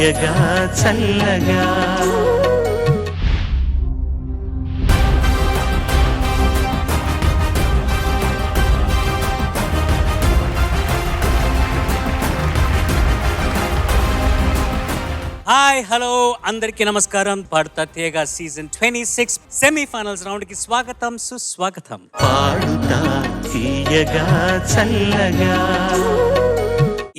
తీయగా చల్లగా. Hi hello అందరికీ నమస్కారం. పాడుతా తీయగా సీజన్ 26 సెమీఫైనల్స్ రౌండ్ కి స్వాగతం సుస్వాగతం. పాడుతా తీయగా చల్లగా.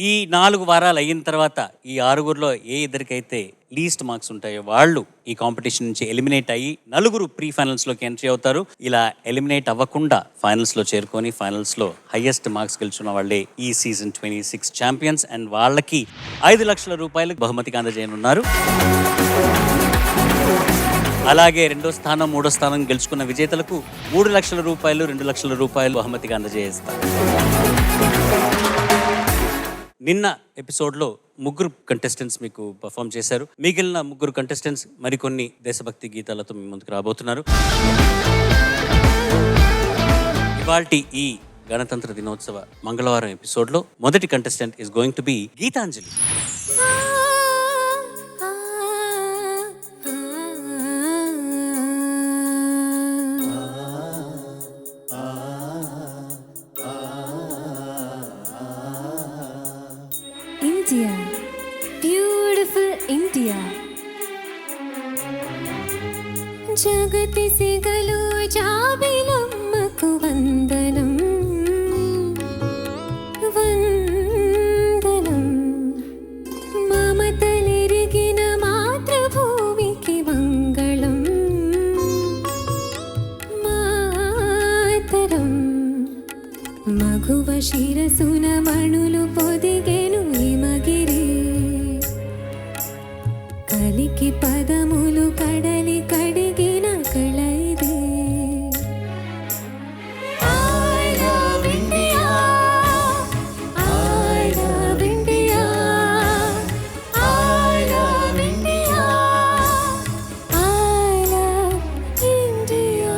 ఈ 4 వారాలు అయిన తర్వాత ఈ 6గురిలో ఏ ఇద్దరికైతే లీస్ట్ మార్క్స్ ఉంటాయో వాళ్ళు ఈ కాంపిటీషన్ నుంచి ఎలిమినేట్ అయ్యి 4 ప్రీ ఫైనల్స్ లోకి ఎంట్రీ అవుతారు. ఇలా ఎలిమినేట్ అవ్వకుండా ఫైనల్స్ లో చేరుకొని ఫైనల్స్ లో హైయెస్ట్ మార్క్స్ గెలుచున్న వాళ్ళే ఈ సీజన్ 26 ఛాంపియన్స్. అండ్ వాళ్ళకి 5 లక్షల రూపాయలు బహుమతిగా అందజేయనున్నారు. అలాగే 2వ స్థానం 3వ స్థానం గెలుచుకున్న విజేతలకు 3 లక్షల రూపాయలు 2 లక్షల రూపాయలు బహుమతిగా అందజేస్తారు. నిన్న ఎపిసోడ్లో 3 కంటెస్టెంట్స్ మీకు పర్ఫామ్ చేశారు. మిగిలిన 3 కంటెస్టెంట్స్ మరికొన్ని దేశభక్తి గీతాలతో మీ ముందుకు రాబోతున్నారు. ఇవాల్టి ఈ గణతంత్ర దినోత్సవ మంగళవారం ఎపిసోడ్లో మొదటి contestant is going to be Geetanjali. India, beautiful India. జగతి సిగలు జాబిలమ్మకు వందనం వందనం. మమతలెరిగిన మాతృభూమికి మంగళం మాతరం. మగువ శిరసున మణులు పొదిగెను హిమగిరి. కలికి పదములు కడలి కడిగిన కళైదే. I love India, I love India, I love India, I love India.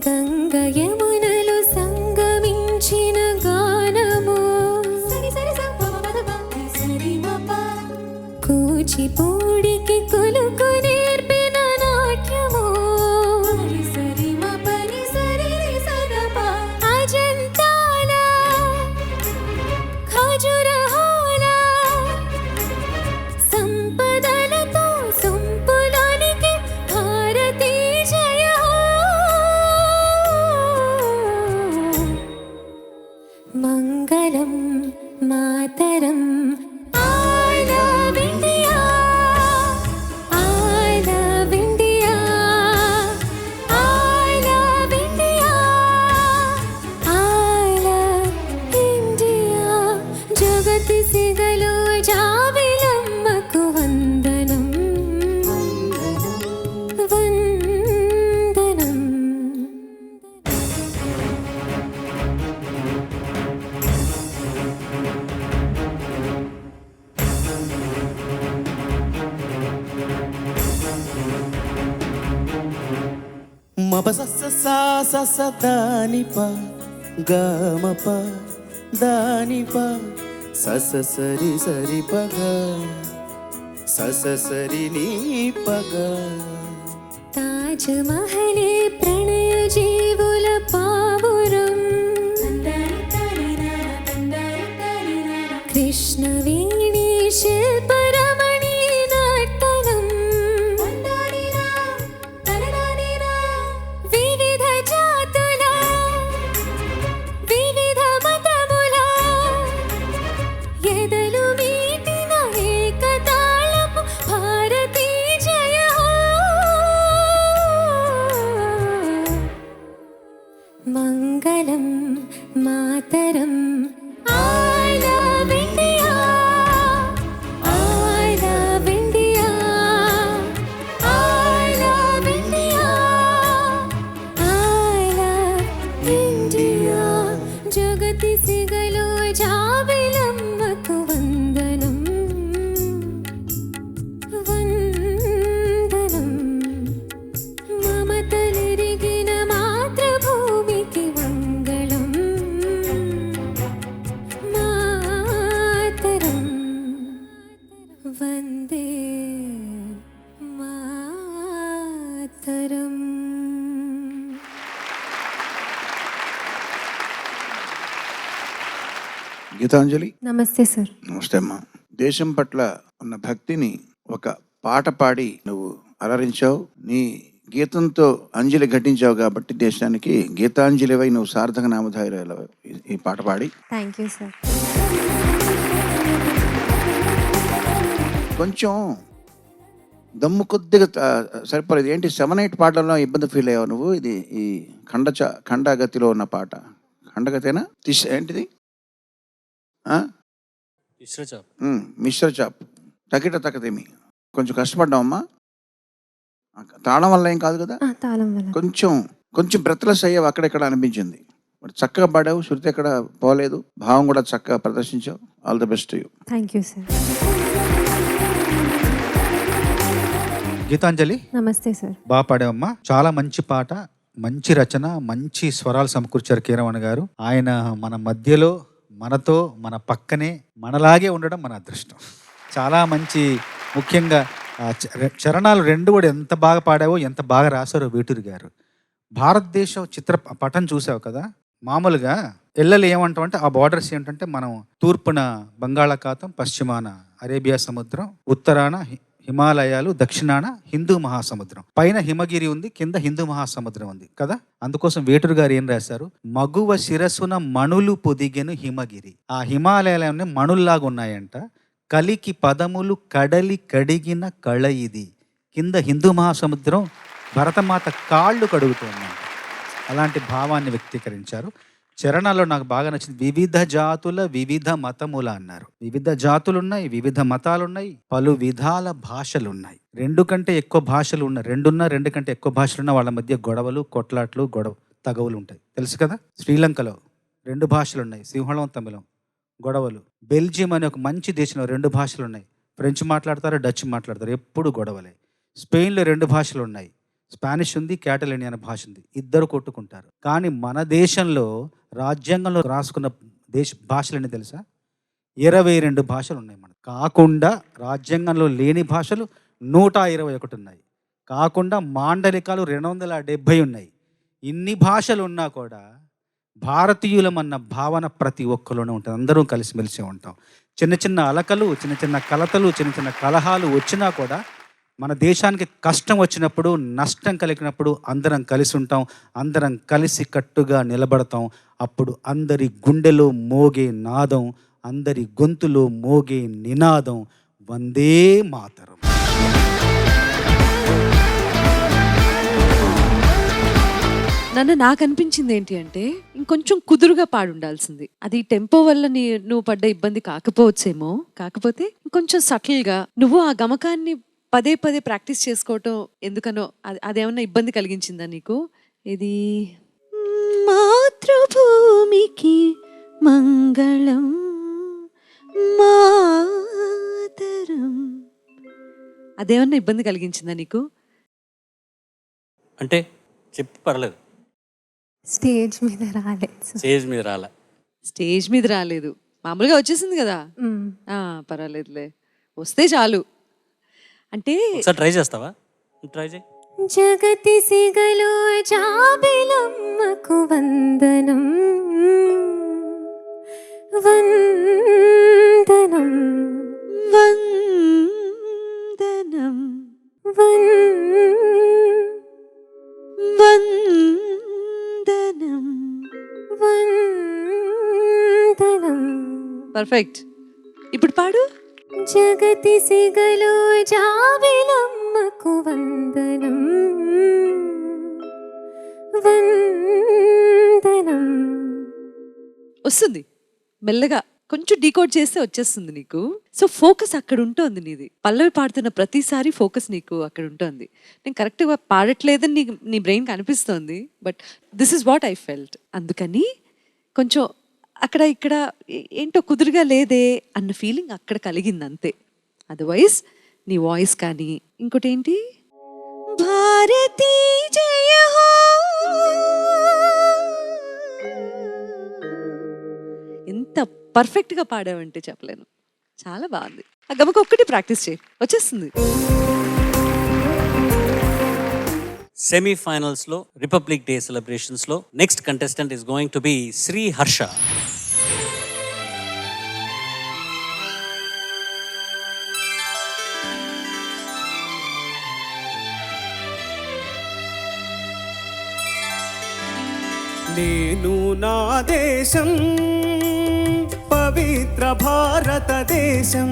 Ganga యమునలు సంగమించిన గానము. కూచిపూడికి కొలుకు నేర్పిన నాట్యము. అజంతాల ఖజురహోల సంపదలతో సొంపులానికి భారతీ జయ. మంగళం మాతరం. I love India, I love India, I love India, I love India. జగతి సిగలు జాబిలమ్మకు వందనం వందనం. మప సస సా సస దాని ప గమ ప దాని ప సస సరి సరి పగ సస సరి నీ పగ. తాజ్ మహలే ప్రణయ జీవుల పావురం. కృష్ణవేణి శిల్పరమణి నర్తనం. వివిధ జాతుల వివిధ మతముల ఎదలు మీటిన ఏకతాళపు భారతీ జయ. మంగళం మాతరం. I love India, I Gitanjali. Namaste sir. నమస్తే అమ్మా. దేశం పట్ల ఉన్న భక్తిని ఒక పాట పాడి నువ్వు అలరించావు. నీ గీతంతో అంజలి ఘటించావు కాబట్టి దేశానికి గీతాంజలివై నువ్వు సార్థక నామధారి ఈ పాట పాడి. Thank you sir. కొంచెం దమ్ము కొద్దిగా సరిపోలేదు. ఏంటి 7-8 పాటల్లో ఇబ్బంది ఫీల్ అయ్యావు నువ్వు? ఇది ఈ ఖండగతిలో ఉన్న పాట ఖండగతేనా? ఏంటిది? మిశ్ర చాప్ తకిట తకతేమి. కొంచెం కష్టపడ్డావమ్మా. తాళం వల్ల ఏం కాదు కదా, తాళం వల్ల కొంచెం బ్రెత్లెస్ అయ్యావు అక్కడెక్కడ అనిపించింది. చక్కగా పాడావు, శృతి ఎక్కడ పోలేదు, భావం కూడా చక్కగా ప్రదర్శించావు. All the best you. Thank you sir. Geetanjali. Namaste sir. బాగా పాడావమ్మా. చాలా మంచి పాట, మంచి రచన, మంచి స్వరాలు సమకూర్చారు కీరవాణి గారు. ఆయన మన మధ్యలో, మనతో, మన పక్కనే, మనలాగే ఉండడం మన అదృష్టం. చాలా మంచి, ముఖ్యంగా చరణాలు 2 కూడా ఎంత బాగా పాడావో, ఎంత బాగా రాశారో వేటూరి గారు. భారతదేశం పటం చూసావు కదా, మామూలుగా ఎల్లలు ఏమంటామంటే ఆ బార్డర్స్ ఏంటంటే మనం తూర్పున బంగాళాఖాతం, పశ్చిమాన అరేబియా సముద్రం, ఉత్తరాన హిమాలయాలు, దక్షిణాన హిందూ మహాసముద్రం, పైన హిమగిరి ఉంది, కింద హిందూ మహాసముద్రం ఉంది కదా. అందుకోసం వేటూరు గారు ఏం రాశారు, మగువ శిరసున మణులు పొదిగెను హిమగిరి. ఆ హిమాలయాలన్నీ మణుల్లాగా ఉన్నాయంట. కలికి పదములు కడలి కడిగిన కళ ఇది. కింద హిందూ మహాసముద్రం భరతమాత కాళ్ళు కడుగుతుందంట. అలాంటి భావాన్ని వ్యక్తీకరించారు. చరణాల్లో నాకు బాగా నచ్చింది, వివిధ జాతుల వివిధ మతముల అన్నారు. వివిధ జాతులున్నాయి, వివిధ మతాలున్నాయి, పలు విధాల భాషలున్నాయి. 2 కంటే ఎక్కువ భాషలు ఉన్నాయి, 2 కంటే ఎక్కువ భాషలున్న వాళ్ళ మధ్య గొడవలు, కొట్లాట్లు, తగవులు ఉంటాయి, తెలుసు కదా. శ్రీలంకలో 2 భాషలున్నాయి, సింహళం, తమిళం, గొడవలు. బెల్జియం అనే ఒక మంచి దేశంలో 2 భాషలున్నాయి, ఫ్రెంచ్ మాట్లాడతారు, డచ్ మాట్లాడతారు, ఎప్పుడు గొడవలే. స్పెయిన్లో 2 భాషలు ఉన్నాయి, స్పానిష్ ఉంది, క్యాటలోనియా అనే భాష ఉంది, ఇద్దరు కొట్టుకుంటారు. కానీ మన దేశంలో రాజ్యాంగంలో రాసుకున్న భాషలన్నీ తెలుసా, 22 భాషలు ఉన్నాయి మనకు. కాకుండా రాజ్యాంగంలో లేని భాషలు 121 ఉన్నాయి. కాకుండా మాండలికాలు 270 ఉన్నాయి. ఇన్ని భాషలు ఉన్నా కూడా భారతీయులమన్న భావన ప్రతి ఒక్కరిలోనే ఉంటుంది. అందరూ కలిసిమెలిసి ఉంటాం. చిన్న అలకలు, చిన్న కలతలు, చిన్న కలహాలు వచ్చినా కూడా మన దేశానికి కష్టం వచ్చినప్పుడు, నష్టం కలిగినప్పుడు అందరం కలిసి ఉంటాం, అందరం కలిసి కట్టుగా నిలబడతాం. అప్పుడు అందరి గుండెలో మోగే నాదం, అందరి గొంతులో మోగే నినాదం వందే మాతరం. నాకు అనిపించింది ఏంటి అంటే ఇంకొంచెం కుదురుగా పాడుండాల్సింది. అది టెంపో వల్ల నువ్వు పడ్డ ఇబ్బంది కాకపోవచ్చేమో, కాకపోతే ఇంకొంచెం సటిల్గా నువ్వు ఆ గమకాన్ని పదే ప్రాక్టీస్ చేసుకోవటం ఎందుకనో అదేమన్నా ఇబ్బంది కలిగించిందా నీకు? ఇది మాతృభూమికి మంగళం మాతరం, అదేమన్నా ఇబ్బంది కలిగించిందా నీకు? అంటే చెప్పు, పర్లేదు. స్టేజ్ మీద రాలేదు, మామూలుగా వచ్చేసింది కదా. పర్వాలేదులే, వస్తే చాలు. అంటే ట్రై చేస్తావా? ట్రై చేయి. జగతి సిగలో జాబిలమ్మకు వందనం వందనం వందనం వందనం వందనం. పర్ఫెక్ట్. ఇప్పుడు పాడు. జగతి సిగలో జాబిలమ్మకు వందనం వందనం. వస్తుంది మెల్లగా, కొంచెం డీకోడ్ చేస్తే వచ్చేస్తుంది నీకు. సో ఫోకస్ అక్కడ ఉంటుంది నీది. పల్లవి పాడుతున్న ప్రతిసారి ఫోకస్ నీకు అక్కడ ఉంటుంది. నేను కరెక్ట్గా పాడట్లేదని నీ బ్రెయిన్కి అనిపిస్తోంది, but this is what I felt. అందుకని కొంచెం అక్కడ ఇక్కడ ఏంటో కుదురుగా లేదే అన్న ఫీలింగ్ అక్కడ కలిగింది అంతే. అదర్వైజ్ నీ వాయిస్ కానీ ఇంకోటి ఏంటి, భారతీ జయ హో, ఎంత పర్ఫెక్ట్గా పాడావంటే చెప్పలేను. చాలా బాగుంది. ఆ గమక ఒక్కటి ప్రాక్టీస్ చేయి, వచ్చేస్తుంది. సెమీఫైనల్స్ లో రిపబ్లిక్ డే సెలబ్రేషన్స్ లో next contestant is going to be Sri Harsha. నేను నా దేశం పవిత్ర భారతదేశం,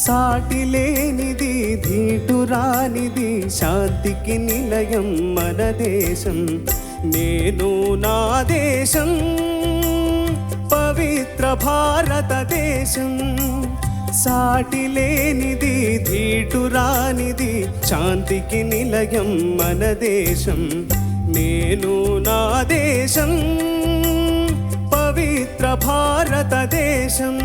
సాటి లేనిది ధీటురానిది శాంతికి నిలయం మన దేశం. నేను నా దేశం పవిత్ర భారతదేశం, సాటి లేనిది ధీటురానిది శాంతికి నిలయం మన దేశం. నేను నా దేశం పవిత్ర భారతదేశం.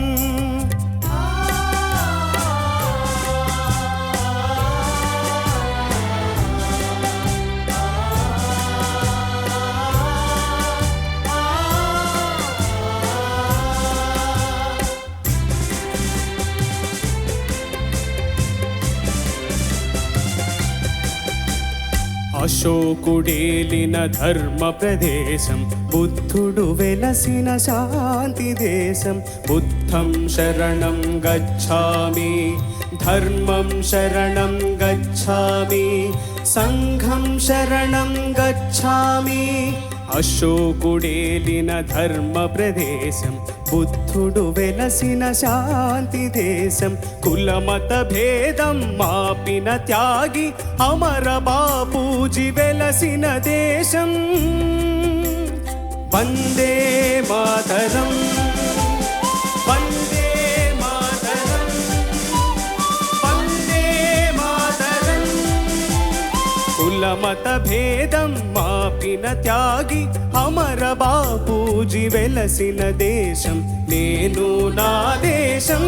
అశోకుడేలిన ధర్మ ప్రదేశం, బుద్ధుడు వెలసిన శాంతి దేశం. బుద్ధం శరణం గచ్ఛామి, ధర్మం శరణం గచ్ఛామి, సంఘం శరణం గచ్ఛామి. అశోకుడేలిన ధర్మ ప్రదేశం, బుద్ధుడు వెలసిన శాంతి దేశం. కులమత భేదం మాపిన త్యాగి అమర బాపూజీ వెలసిన దేశం. వందే మాతరం, వందే మాతరం, వందే మాతరం. కులమత భేదం మాపిన త్యాగి అమర బాపూజీ వెలసిన దేశం. నేను నా దేశం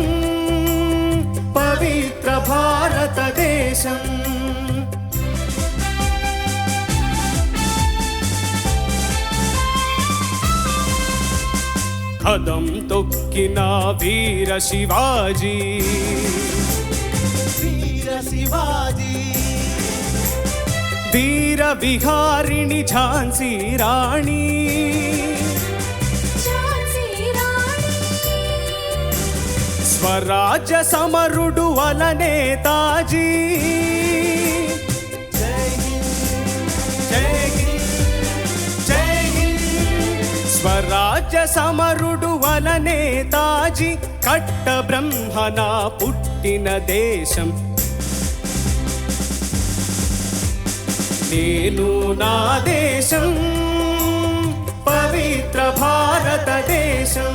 పవిత్ర భారతదేశం. కదం తొక్కిన వీర శివాజీ, వీర శివాజీ. వీర విహారిణి ఝాన్సీ రాణి, స్వరాజ్య సమరుడు అల నేతాజీ. జై హింద్, జై హింద్, జై హింద్. స్వరాజ్య సమరుడు అల నేతాజీ, కట్ట బ్రహ్మణ పుట్టిన దేశం. నేను నా దేశం పవిత్ర భారతదేశం.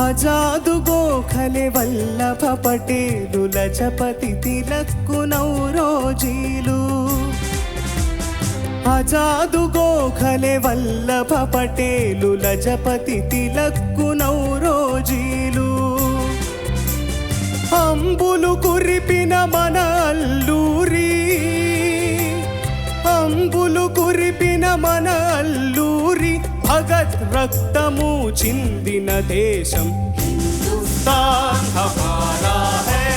ఆజాదు గోఖలే వల్లభ పటేలు, లజపతి తిలక్కు నౌరోజీలు. ఆజాదు గోఖలే వల్లభ పటేలు, లజపతి తిలక్కు నౌరోజీలు. అంబులు కురిపిన మన అల్లూరి, అంబులు కురిపిన మన అల్లూరి. భగత్ రక్తము చిందిన దేశం. హిందుస్తాన్ హమారా హై,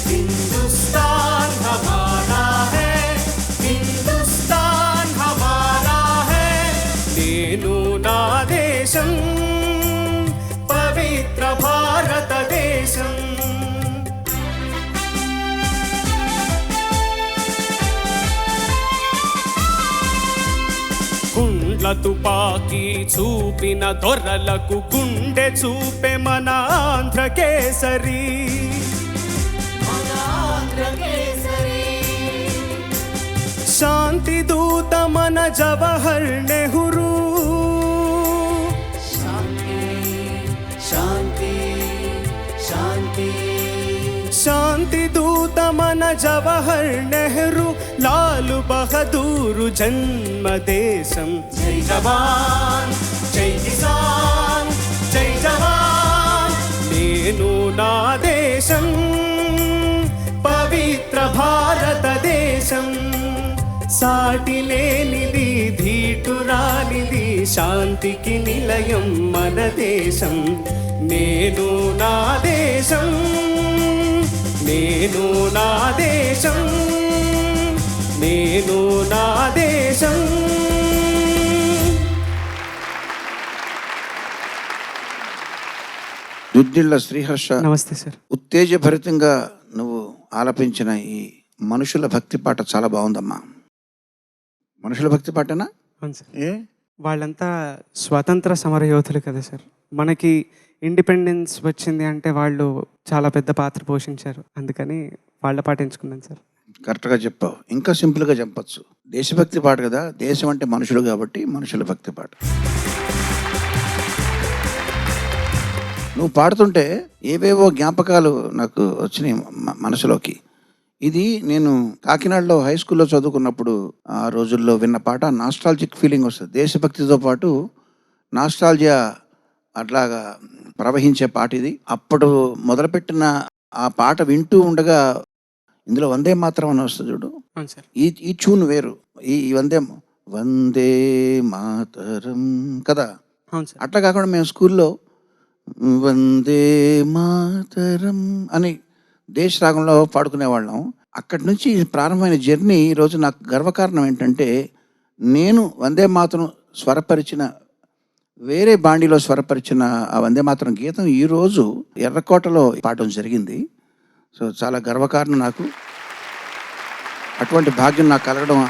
హిందుస్తాన్ హమారా హై, హిందుస్తాన్ హమారా హై. నేను నా దేశం పవిత్ర భారతదేశం. గుండ్ల తుపాకీ చూపిన దొరలకు గుండె చూపే మన ఆంధ్ర కేసరి. శాంతి దూత మన జవహర్ నెహ్రూ. శాంతి శాంతి శాంతి దూత మన జవహర్ నెహ్రూ. లాలు బహదూరు జన్మదేశం. జై జవాన్, జై కిసాన్, జై జవాన్. నేను నా దేశం పవిత్ర భారతదేశం, సాటి లేనిది ధీటురానిది శాంతికి నిలయం మన దేశం. నేను నా దేశం, నేను నా దేశం, నేను నా దేశం. దుద్దిళ్ళ శ్రీహర్ష, నమస్తే సార్. ఉత్తేజభరితంగా నువ్వు ఆలపించిన ఈ మనుషుల భక్తి పాట చాలా బాగుందమ్మా. మనుషుల భక్తి పాటనా? అవును సార్. ఏ వాళ్ళంతా స్వాతంత్ర సమర యోధులు కదా సార్. మనకి ఇండిపెండెన్స్ వచ్చింది అంటే వాళ్ళు చాలా పెద్ద పాత్ర పోషించారు. అందుకని వాళ్ళ పాట ఎంచుకున్నాను సార్. కరెక్ట్గా చెప్పావు. ఇంకా సింపుల్గా చెప్పచ్చు, దేశభక్తి పాట కదా. దేశం అంటే మనుషులు కాబట్టి మనుషుల భక్తి పాట. నువ్వు పాడుతుంటే ఏవేవో జ్ఞాపకాలు నాకు వచ్చినాయి మనసులోకి. ఇది నేను కాకినాడలో హై స్కూల్లో చదువుకున్నప్పుడు ఆ రోజుల్లో విన్న పాట. నాస్టాలజిక్ ఫీలింగ్ వస్తుంది. దేశభక్తితో పాటు నాస్టాలజియా అట్లాగా ప్రవహించే పాట ఇది. అప్పుడు మొదలుపెట్టిన ఆ పాట వింటూ ఉండగా ఇందులో వందే మాత్రం అని వస్తుంది చూడు. అవును సార్. ఈ ట్యూన్ వేరు. ఈ వందే వందే మాతరం కదా. అవును సార్. అట్లా కాకుండా మేము స్కూల్లో వందే మాతరం అని దేశ రాగంలో పాడుకునేవాళ్ళం. అక్కడి నుంచి ప్రారంభమైన జర్నీ ఈరోజు నాకు గర్వకారణం ఏంటంటే, నేను వందే మాతరం స్వరపరిచిన, వేరే బాండీలో స్వరపరిచిన ఆ వందే మాతరం గీతం ఈరోజు ఎర్రకోటలో పాడడం జరిగింది. సో చాలా గర్వకారణం నాకు. అటువంటి భాగ్యం నాకు కలగడం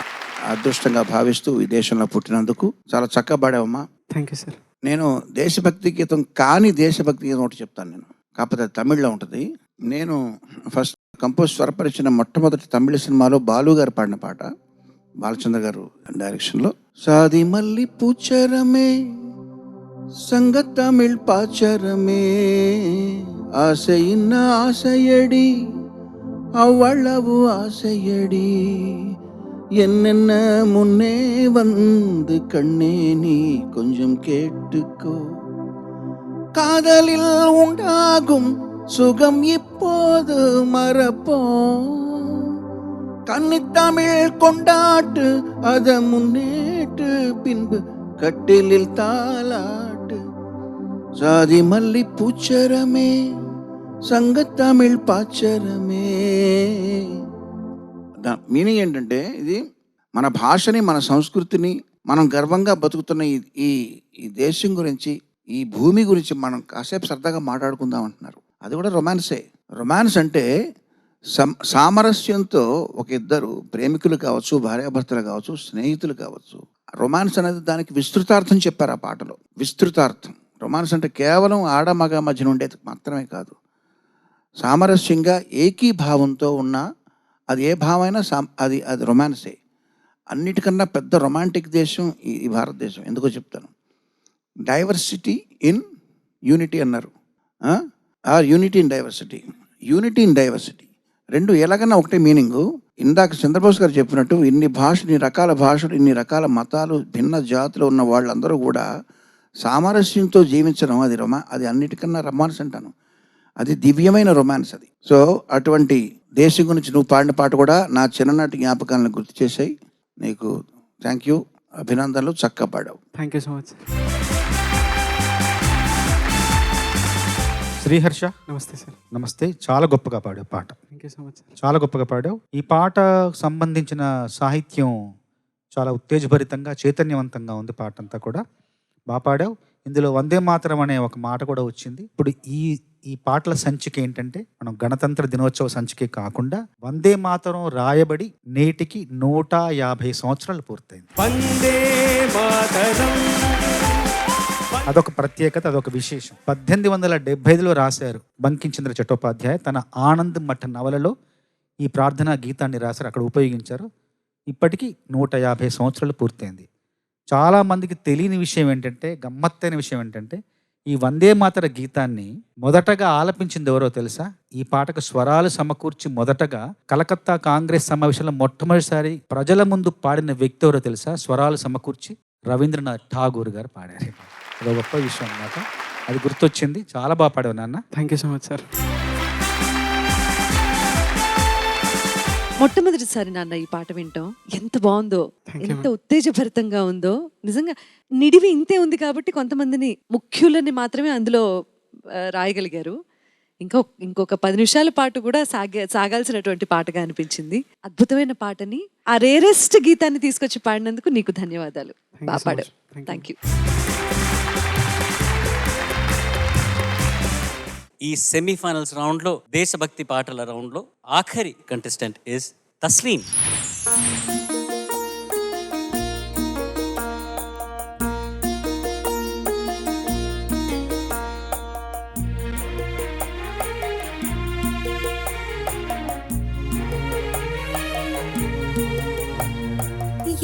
అదృష్టంగా భావిస్తూ ఈ దేశంలో పుట్టినందుకు చాలా చక్కగా పాడావమ్మా. Thank you sir. నేను దేశభక్తి గీతం కానీ దేశభక్తి గీతం ఒకటి చెప్తాను నేను, కాకపోతే అది తమిళ్లో ఉంటుంది. నేను ఫస్ట్ కంపోజ్ స్వరపరిచిన మొట్టమొదటి తమిళ సినిమాలో బాలు గారు పాడిన పాట, బాలచంద్ర గారు డైరెక్షన్లో. సాది మల్లి పూచరమే సంగ తమిళ్ పాచరమే ஆசையின்ன ஆசையடி அவ்வளவு ஆசையடி என்னென்ன முன்னே வந்து கண்ணே நீ கொஞ்சம் கேட்டுக்கோ காதலில் உண்டாகும் சுகம் இப்போது மறப்போம் கன்னித்தமிழ் கொண்டாட்டு அத முன்னேட்டு பின்பு கட்டிலில் தாலாட்டு சாதி மல்லி பூச்சரமே సంగతమిళ్ పాచరమే. మీనింగ్ ఏంటంటే, ఇది మన భాషని, మన సంస్కృతిని, మనం గర్వంగా బతుకుతున్న ఈ దేశం గురించి, ఈ భూమి గురించి మనం కాసేపు సరదాగా మాట్లాడుకుందాం అంటున్నారు. అది కూడా రొమాన్సే. రొమాన్స్ అంటే సామరస్యంతో ఒక ఇద్దరు ప్రేమికులు కావచ్చు, భార్యాభర్తలు కావచ్చు, స్నేహితులు కావచ్చు. రొమాన్స్ అనేది దానికి విస్తృతార్థం చెప్పారు ఆ పాటలో. విస్తృతార్థం. రొమాన్స్ అంటే కేవలం ఆడ మగ మధ్యన ఉండేది మాత్రమే కాదు. సామరస్యంగా ఏకీభావంతో ఉన్న, అది ఏ భావమైనా అది రొమాన్సే. అన్నిటికన్నా పెద్ద రొమాంటిక్ దేశం ఈ భారతదేశం. ఎందుకో చెప్తాను. డైవర్సిటీ ఇన్ యూనిటీ అన్నారు. Or unity in diversity. Unity in diversity రెండు ఎలాగన్నా ఒకటే మీనింగు. ఇందాక చంద్రబోస్ గారు చెప్పినట్టు ఇన్ని రకాల భాషలు, ఇన్ని రకాల మతాలు, భిన్న జాతులు ఉన్న వాళ్ళందరూ కూడా సామరస్యంతో జీవించడం అది అన్నిటికన్నా రొమాన్స్ అంటాను. అది దివ్యమైన రొమాన్స్ అది. సో అటువంటి దేశం గురించి నువ్వు పాడిన పాట కూడా నా చిన్ననాటి జ్ఞాపకాలను గుర్తు చేసాయి. నీకు థ్యాంక్ యూ, అభినందనలు. చక్కగా పాడావు. Thank you so much. Sriharsha, namaste sir. Namaste. చాలా గొప్పగా పాడావు పాట. Thank you so much sir. చాలా గొప్పగా పాడావు. ఈ పాట సంబంధించిన సాహిత్యం చాలా ఉత్తేజభరితంగా, చైతన్యవంతంగా ఉంది. పాట అంతా కూడా బాగా పాడావు. ఇందులో వందే మాతరం అనే ఒక మాట కూడా వచ్చింది. ఇప్పుడు ఈ పాటల సంచిక ఏంటంటే, మనం గణతంత్ర దినోత్సవ సంచికే కాకుండా వందే మాతరం రాయబడి నేటికి 150 సంవత్సరాలు పూర్తయింది. వందే మాతరం. అదొక ప్రత్యేకత, అదొక విశేషం. 1875లో రాశారు బంకించంద్ర చట్టోపాధ్యాయ. తన ఆనంద్ మఠ నవలలో ఈ ప్రార్థనా గీతాన్ని రాశారు, అక్కడ ఉపయోగించారు. ఇప్పటికీ 150 సంవత్సరాలు పూర్తయింది. చాలామందికి తెలియని విషయం ఏంటంటే, గమ్మత్తైన విషయం ఏంటంటే, ఈ వందే మాతర గీతాన్ని మొదటగా ఆలపించింది ఎవరో తెలుసా? ఈ పాటకు స్వరాలు సమకూర్చి మొదటగా కలకత్తా కాంగ్రెస్ సమావేశంలో మొట్టమొదటిసారి ప్రజల ముందు పాడిన వ్యక్తి ఎవరో తెలుసా? స్వరాలు సమకూర్చి రవీంద్రనాథ్ ఠాగూర్ గారు పాడారు. అదో గొప్ప విషయం అన్నమాట. అది గుర్తొచ్చింది. చాలా బాగా పాడావు నాన్న. Thank you so much sir. మొట్టమొదటిసారి నాన్న ఈ పాట వింటాం. ఎంత బాగుందో, ఎంత ఉత్తేజభరితంగా ఉందో. నిజంగా నిడివి ఇంతే ఉంది కాబట్టి కొంతమందిని, ముఖ్యులని మాత్రమే అందులో రాయగలిగారు. ఇంకొక 10 నిమిషాల పాటు కూడా సాగాల్సినటువంటి పాటగా అనిపించింది. అద్భుతమైన పాటని, ఆ రేరెస్ట్ గీతాన్ని తీసుకొచ్చి పాడినందుకు నీకు ధన్యవాదాలు. బాగా పాడావు. Thank you. ఈ సెమీఫైనల్స్ రౌండ్లో దేశభక్తి పాటల రౌండ్లో ఆఖరి కంటెస్టెంట్ ఇస్ తస్లీం.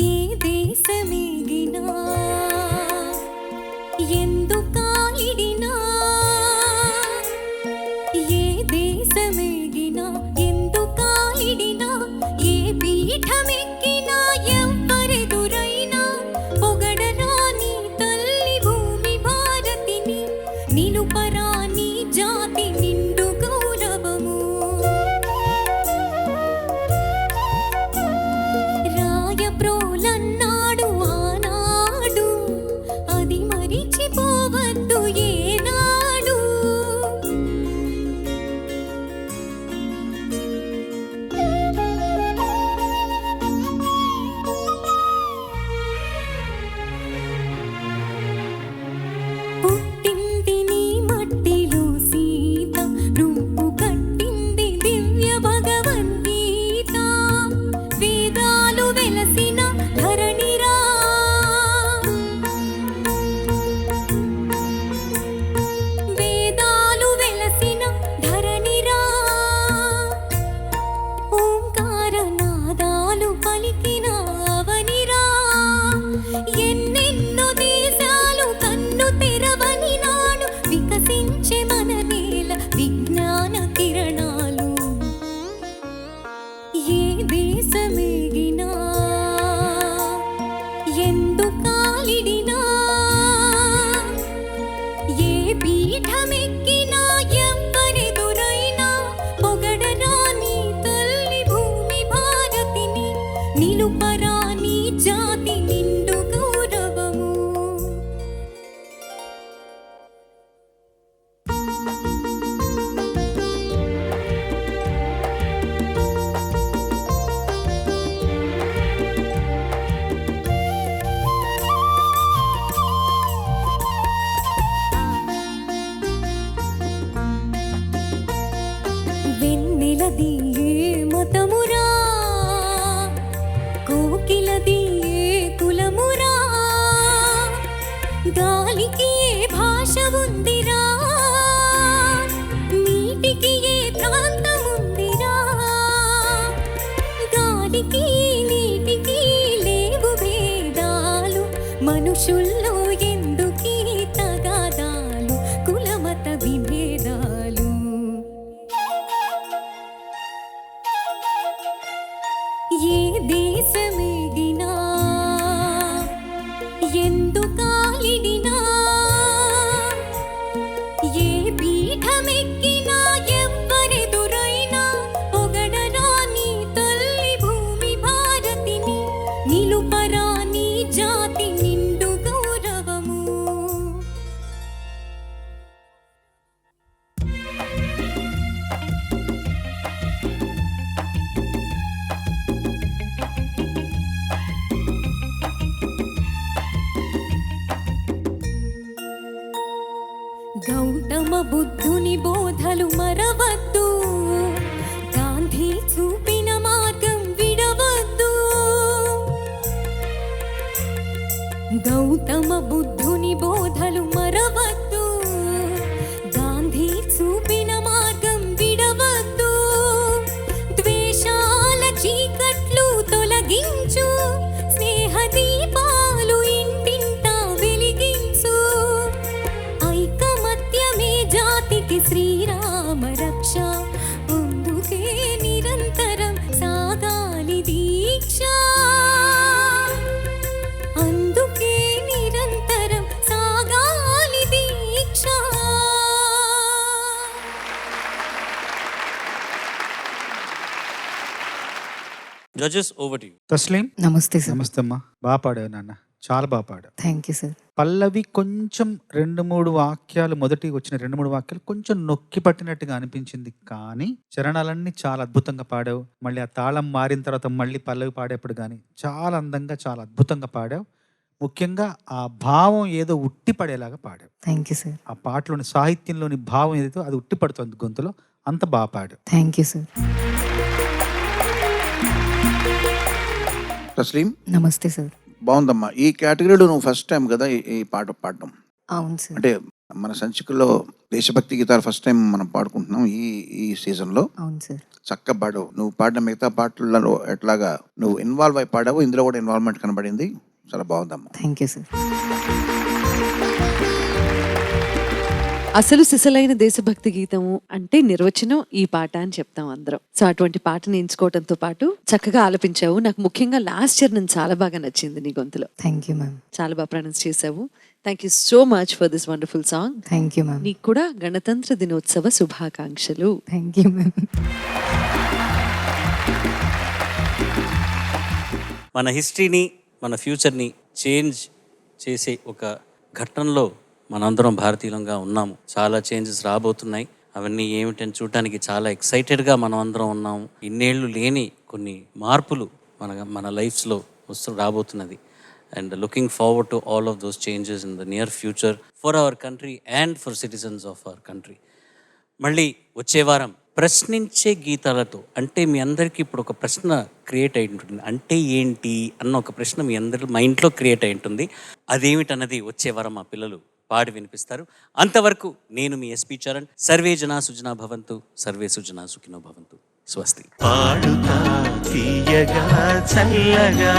ఏ దేశమేగినా ఎందుకాలిడినా ఏ దేశమేగినా ఎందుకాలిడినా ఏ పీఠమెక్కినా ఎవ్వరెదురైనా పొగడరాని తల్లి భూమి భారతిని నిలుపరాని జాతి నిండు గౌరవము రాయప్రోలన్నాడు ఆనాడు అది మరిచిపోవద్దు ఏనాడు పుట్టింది నీ మట్టిలో సీత రూపు కట్టింది దివ్య భగవద్గీత వేదాలు వెలసిన ధరణిరా వేదాలు వెలసిన ధరణిరా ఓంకార నాదాలు పలికిన అవనిరా ఎన్నెన్నో దేశాలు కన్ను తెరవని నాడు వికసించే మన నేల విజ్ఞాన కిరణాలు ఏ దేశమేగినా ఎందుకాలిడినా ఏ పీఠమెక్కినా ఎవ్వరెదురైనా పొగడరాని తల్లి భూమి భారతిని నిలుపరాని జాతి నిండు గౌరవము వెన్నెలది ఏ మతమురా కోకిలది ఏ కులమురా గాలికి ఏ భాష ఉందిరా నీటికి ఏ ప్రాంతం ఉందిరా గాలికి నీటికి లేవు భేదాలు మనుషుల్లో ఎందుకీ తగాదాలు కులమత విభేదాలు ఏ దేశమేగినా ఎందుకాలిడినా ఏ పీఠమెక్కినా ఎవ్వరెదురైనా పొగడరాని తల్లి భూమి భారతిని నిలుపరాని జాతి నిండు గౌరవము గౌతమ బుద్ధుని బోధలు మరవద్దు గాంధీ చూపిన మార్గం విడవద్దు గౌతమ బుద్ధుని బోధలు మరవద్దు గాంధీ చూపిన మార్గం విడవద్దు ద్వేషాల చీకట్లు తొలగించు స్నేహ దీపాలు ఇంటింటా వెలిగించు ఐకమత్యమే జాతికి శ్రీరామ రక్ష అందుకే నిరంతరం సాగాలి దీక్ష అందుకే నిరంతరం సాగాలి దీక్ష. Judges over to you. Taslim, నమస్తే సార్. నమస్తే అమ్మా. బాగా పాడావు నాన్న, చాలా బాగా పాడావు. Thank you sir. పల్లవి కొంచెం 2-3 వాక్యాలు, మొదటి వచ్చిన 2-3 వాక్యాలు కొంచెం నొక్కి పట్టినట్టుగా అనిపించింది, కానీ చరణాలన్నీ చాలా అద్భుతంగా పాడావు. మళ్ళీ ఆ తాళం మారిన తర్వాత మళ్ళీ పల్లవి పాడేప్పుడు కానీ చాలా అందంగా, చాలా అద్భుతంగా పాడావు. ముఖ్యంగా ఆ భావం ఏదో ఉట్టిపడేలాగా పాడావు. Thank you sir. ఆ పాటలోని సాహిత్యంలోని భావం ఏదైతే అది ఉట్టిపడుతుంది గొంతులో, అంత బాగా పాడావు. Thank you sir. తస్లీం, నమస్తే సార్. బాగుందమ్మా. ఈ కేటగిరీలో నువ్వు ఫస్ట్ టైం కదా ఈ పాట పాడడం? అవును సార్. అంటే మన సంచికలో దేశభక్తి గీతాలు ఫస్ట్ టైం మనం పాడుకుంటున్నాం ఈ సీజన్లో. అవును సార్. చక్కగా పాడావు. నువ్వు పాడిన మిగతా పాటలలో ఎట్లాగా నువ్వు ఇన్వాల్వ్ అయి పాడావు, ఇందులో కూడా ఇన్వాల్వ్మెంట్ కనబడింది. చాలా బాగుందమ్మా. Thank you sir. అసలు సిసలైన దేశభక్తి గీతము అంటే నిర్వచనం ఈ పాట అని చెప్తాం అందరం. సో అటువంటి పాటని ఎంచుకోవడంతో పాటు చక్కగా ఆలపించావు. నాకు ముఖ్యంగా లాస్ట్ ఇయర్ నేను చాలా బాగా నచ్చింది నీ గొంతులో. Thank you ma'am. చాలా బాగా ప్రొనౌన్స్ చేసావు. Thank you so much for this wonderful song. Thank you ma'am. నీకు కూడా గణతంత్ర దినోత్సవ శుభాకాంక్షలు. Thank you ma'am. మన హిస్టరీని, మన ఫ్యూచర్ని చేంజ్ చేసే ఒక ఘట్టంలో మనందరం భారతీయులంగా ఉన్నాము. చాలా చేంజెస్ రాబోతున్నాయి. అవన్నీ ఏమిటని చూడటానికి చాలా ఎక్సైటెడ్గా మనం అందరం ఉన్నాము. ఇన్నేళ్ళు లేని కొన్ని మార్పులు మన లైఫ్స్లో రాబోతున్నది. And looking forward to all of those changes in the near future for our country and for citizens of our country. మళ్ళీ వచ్చే వారం ప్రశ్నించే గీతాలతో, అంటే మీ అందరికీ ఇప్పుడు ఒక ప్రశ్న క్రియేట్ అయి ఉంటుంది. అంటే ఏంటి అన్న ఒక ప్రశ్న మీ అందరి మైండ్లో క్రియేట్ అయి ఉంటుంది. అదేమిటన్నది వచ్చే వారం మా పిల్లలు పాడి వినిపిస్తారు. అంతవరకు నేను మీ ఎస్పి చరణ్. సర్వే జనా సుజనా భవంతు, సర్వే సుజనా సుఖినో భవంతు. స్వస్తి. పాడుతా తీయగా చల్లగా